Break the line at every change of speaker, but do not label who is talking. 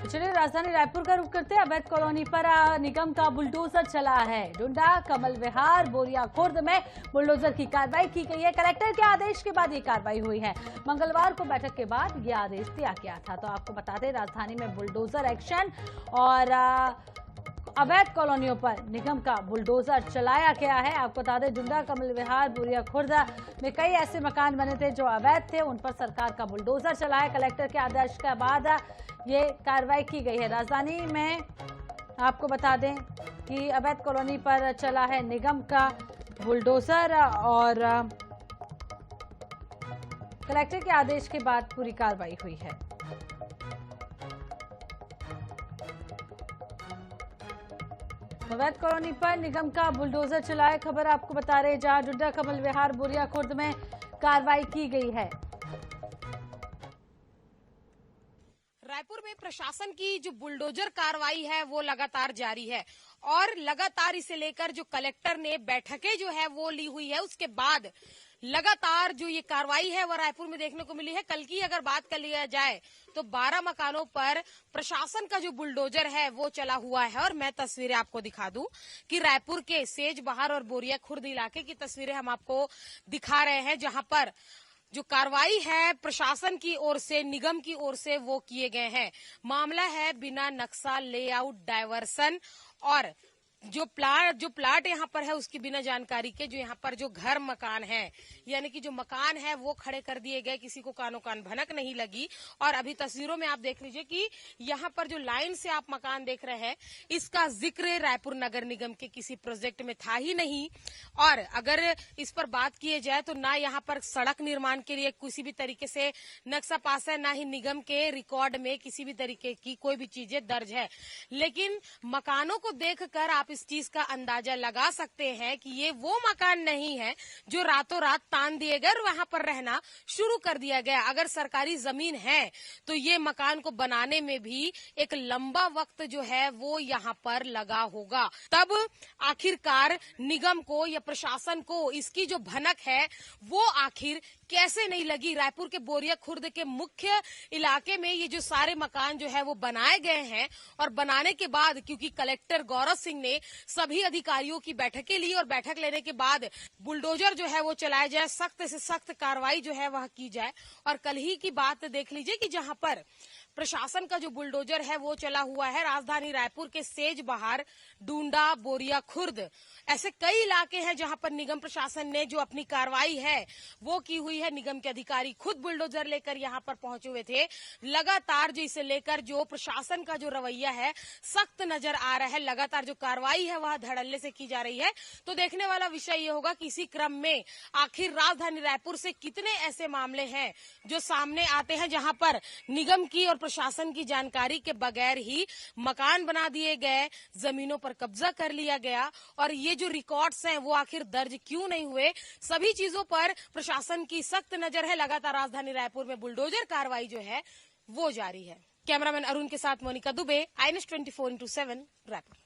चलिए राजधानी रायपुर का रुख करते हैं। अवैध कॉलोनी पर निगम का बुलडोजर चला है। डुंडा, कमल विहार, बोरिया खुर्द में बुलडोजर की कार्रवाई की गई है। कलेक्टर के आदेश के बाद ये कार्रवाई हुई है। मंगलवार को बैठक के बाद ये आदेश दिया गया था। तो आपको बता दें, राजधानी में बुलडोजर एक्शन और अवैध कॉलोनियों पर निगम का बुलडोजर चलाया गया है। आपको बता दें, डुंडा, कमल विहार, बोरिया खुर्द में कई ऐसे मकान बने थे जो अवैध थे, उन पर सरकार का बुलडोजर चला है। कलेक्टर के आदेश के बाद ये कार्रवाई की गई है। राजधानी में आपको बता दें कि अवैध कॉलोनी पर चला है निगम का बुलडोजर और कलेक्टर के आदेश के बाद पूरी कार्रवाई हुई है। अवैध कॉलोनी पर निगम का बुलडोजर चला है। खबर आपको बता रहे हैं, जहां डुड्डा, कमल विहार, बोरिया खुर्द में कार्रवाई की गई है।
रायपुर में प्रशासन की जो बुलडोजर कार्रवाई है वो लगातार जारी है और लगातार इसे लेकर जो कलेक्टर ने बैठकें जो है वो ली हुई है, उसके बाद लगातार जो ये कार्रवाई है वो रायपुर में देखने को मिली है। कल की अगर बात कर लिया जाए तो 12 मकानों पर प्रशासन का जो बुलडोजर है वो चला हुआ है। और मैं तस्वीरें आपको दिखा दूं कि रायपुर के सेज बहार और बोरिया खुर्द इलाके की तस्वीरें हम आपको दिखा रहे हैं, जहां पर जो कार्रवाई है प्रशासन की ओर से, निगम की ओर से वो किए गए हैं। मामला है बिना नक्शा, लेआउट, डायवर्सन और जो प्लाट यहाँ पर है उसकी बिना जानकारी के जो यहाँ पर जो घर मकान है, यानी कि जो मकान है वो खड़े कर दिए गए। किसी को कानो कान भनक नहीं लगी। और अभी तस्वीरों में आप देख लीजिए कि यहाँ पर जो लाइन से आप मकान देख रहे हैं, इसका जिक्र रायपुर नगर निगम के किसी प्रोजेक्ट में था ही नहीं। और अगर इस पर बात की जाए तो ना यहाँ पर सड़क निर्माण के लिए किसी भी तरीके से नक्शा पास है, ना ही निगम के रिकॉर्ड में किसी भी तरीके की कोई भी चीजें दर्ज है। लेकिन मकानों को देखकर आप इस चीज का अंदाजा लगा सकते हैं कि ये वो मकान नहीं है जो रातों रात तान दिए गए और वहां पर रहना शुरू कर दिया गया। अगर सरकारी जमीन है तो ये मकान को बनाने में भी एक लंबा वक्त जो है वो यहाँ पर लगा होगा। तब आखिरकार निगम को या प्रशासन को इसकी जो भनक है वो आखिर कैसे नहीं लगी। रायपुर के बोरिया खुर्द के मुख्य इलाके में ये जो सारे मकान जो है वो बनाए गए हैं और बनाने के बाद क्योंकि कलेक्टर गौरव सिंह ने सभी अधिकारियों की बैठकें ली और बैठक लेने के बाद बुलडोजर जो है वो चलाया जाए, सख्त से सख्त कार्रवाई जो है वह की जाए। और कल ही की बात देख लीजिए कि जहां पर प्रशासन का जो बुलडोजर है वो चला हुआ है। राजधानी रायपुर के सेज बहार, डूंडा, बोरिया खुर्द ऐसे कई इलाके हैं जहां पर निगम प्रशासन ने जो अपनी कार्रवाई है वो की हुई है। निगम के अधिकारी खुद बुलडोजर लेकर यहां पर पहुंचे हुए थे। लगातार जो इसे लेकर जो प्रशासन का जो रवैया है सख्त नजर आ रहा है। लगातार जो कार्रवाई है वह धड़ल्ले से की जा रही है। तो देखने वाला विषय ये होगा कि इसी क्रम में आखिर राजधानी रायपुर से कितने ऐसे मामले हैं जो सामने आते हैं जहां पर निगम की और प्रशासन की जानकारी के बगैर ही मकान बना दिए गए, जमीनों पर कब्जा कर लिया गया। और ये जो रिकॉर्ड्स हैं वो आखिर दर्ज क्यों नहीं हुए, सभी चीजों पर प्रशासन की सख्त नजर है। लगातार राजधानी रायपुर में बुलडोजर कार्रवाई जो है वो जारी है। कैमरामैन अरुण के साथ मोनिका दुबे, INS 24x7 रायपुर।